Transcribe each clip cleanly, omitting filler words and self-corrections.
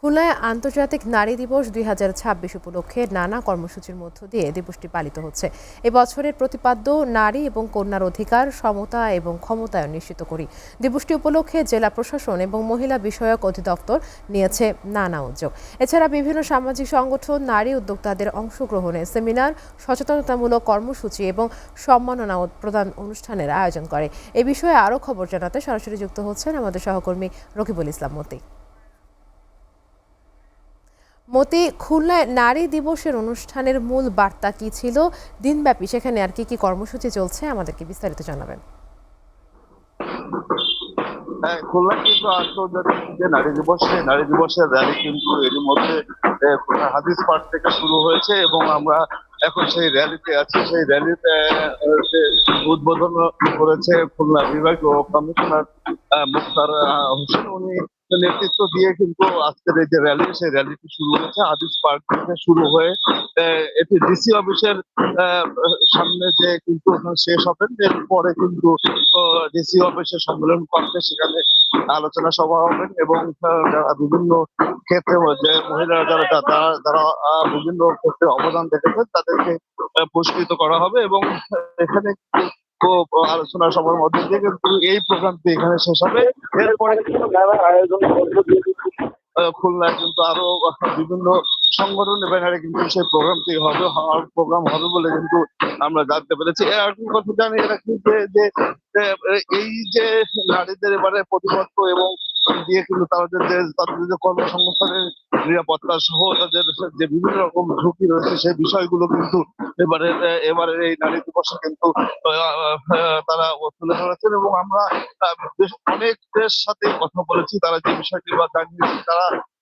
খুলনায় আন্তর্জাতিক নারী দিবস 2026 উপলক্ষে নানা কর্মসূচির মধ্য দিয়ে দিবসটি পালিত হচ্ছে। এ বছরের প্রতিপাদ্য নারী এবং কন্যার অধিকার, সমতা এবং ক্ষমতায়ন নিশ্চিত করি। দিবসটি উপলক্ষে জেলা প্রশাসন এবং মহিলা বিষয়ক অধিদপ্তর নিয়েছে নানা উদ্যোগ। এছাড়া বিভিন্ন সামাজিক সংগঠন নারী উদ্যোক্তাদের অংশগ্রহণে সেমিনার, সচেতনতামূলক কর্মসূচি এবং সম্মাননা প্রদান অনুষ্ঠানের আয়োজন করে। এ বিষয়ে আরও খবর জানাতে সরাসরি যুক্ত হচ্ছেন আমাদের সহকর্মী রকিবুল ইসলাম মতি। মতি, খুলনায় নারী দিবসের অনুষ্ঠানের মূল বার্তা কি ছিল, দিনব্যাপী সেখানে আর কি কি কর্মসূচি চলছে, আমাদেরকে বিস্তারিত জানাবেন। খুলনা কিন্তু আন্তর্জাতিক যে নারী দিবস, সেই নারী দিবসের র্যালি কিন্তু এরই মধ্যে খুলনা হাদিস পার্ক থেকে শুরু হয়েছে এবং আমরা এখন সেই র্যালিতে আছি। সেই র্যালিতে উদ্বোধন করেছে খুলনা বিভাগীয় কমিশনার মুক্তার হোসেন। উনি নেতৃত্ব দিয়ে কিন্তু আজকের এই যে র্যালি, সেই র্যালিটি শুরু হয়েছে হাদিস পার্ক থেকে শুরু হয়ে এটি ডিসি অফিসের সামনে যে কিন্তু শেষ হবেন। এরপরে কিন্তু ডিসি অফিসের সম্মেলন কক্ষে সেখানে আলোচনা সভা হবেন এবং যারা বিভিন্ন ক্ষেত্রে যে মহিলারা যারা বিভিন্ন ক্ষেত্রে অবদান রেখেছেন তাদেরকে পুরস্কৃত করা হবে এবং এখানে আলোচনা সভার মধ্যে দিয়ে কিন্তু এই প্রোগ্রামটি এখানে শেষ হবে। এরপরে আয়োজন খুলনায় কিন্তু আরো বিভিন্ন সংগঠন এখানে কিন্তু সেই প্রোগ্রামটি প্রোগ্রাম হবে বলে কিন্তু আমরা জানতে পেরেছি। আর কি কথা জানি রাখি যে এই যে নারীদের এবারে প্রতিপক্ষ এবং দিয়ে কিন্তু তাদের যে কর্মসংস্থানের নিরাপত্তা সহ তাদের যে বিভিন্ন রকম ঝুঁকি রয়েছে সেই বিষয়গুলো কিন্তু এবারের এই নারী দিবসে কিন্তু তারা তুলে ধরেছেন এবং আমরা অনেকদের সাথে কথা বলেছি। তারা যে বিষয়টি জানিয়েছে,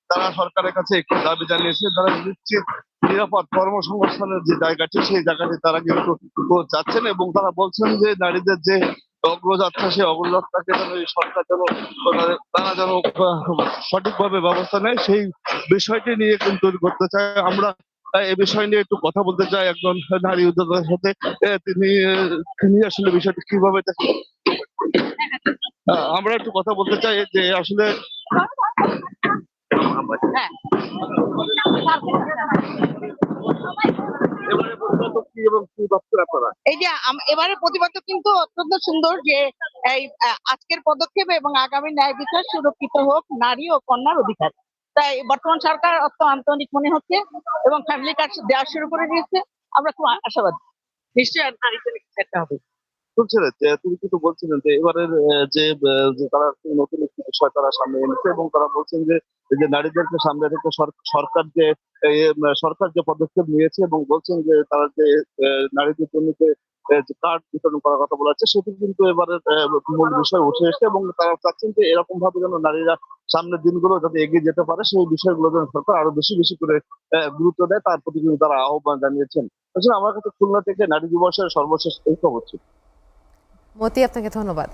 তারা সরকারের কাছে একটি দাবি জানিয়েছে, তারা নিশ্চিত নিরাপদ কর্মসংস্থানের যে জায়গাটি, সেই জায়গাটি তারা কিন্তু চাচ্ছেন এবং তারা বলছেন যে নারীদের যে অগ্রযাত্রা, সেই অগ্রযাত্রাকে যেন এই সরকার যেন তারা যেন সঠিকভাবে ব্যবস্থা নেয়, সেই বিষয়টি নিয়ে কিন্তু করতে চায়। আমরা এ বিষয় নিয়ে একটু কথা বলতে চাই একজন নারী উদ্যোক্তার সাথে। তিনি আসলে বিষয়টি কিভাবে দেখেন, আমরা একটু কথা বলতে চাই যে আসলে এই যে এবারে প্রতিবাদ কিন্তু অত্যন্ত সুন্দর যে এই আজকের পদক্ষেপ এবং আগামী ন্যায় বিচার সুরক্ষিত হোক নারী ও কন্যার অধিকার। তাই বর্তমান সরকার আন্তরিক মনে হচ্ছে এবং ফ্যামিলি কার্ড দেওয়া শুরু করে দিয়েছে। আমরা খুব আশাবাদী নিশ্চয়ই নারীদের একটা হবে। তুমি কিন্তু বলছিলেন যে এবারের যে তারা নতুন একটি বিষয় তারা সামনে এনেছে এবং তারা বলছেন যে এই যে নারীদেরকে সামনে রেখে সরকার যে পদক্ষেপ নিয়েছে এবং বলছেন যে তারা যে নারীদের জন্য যে কার্ড বিতরণ করার কথা বলা হচ্ছে, সেটি কিন্তু এবারের মূল বিষয় উঠে এসেছে এবং তারা চাচ্ছেন যে এরকম ভাবে যেন নারীরা সামনের দিনগুলো যাতে এগিয়ে যেতে পারে, সেই বিষয়গুলো যেন সরকার আরো বেশি বেশি করে গুরুত্ব দেয়, তার প্রতি কিন্তু তারা আহ্বান জানিয়েছেন। আমার কাছে খুলনা থেকে নারী দিবসের সর্বশেষ এই খবর ছিল। মতি, আপনাকে ধন্যবাদ।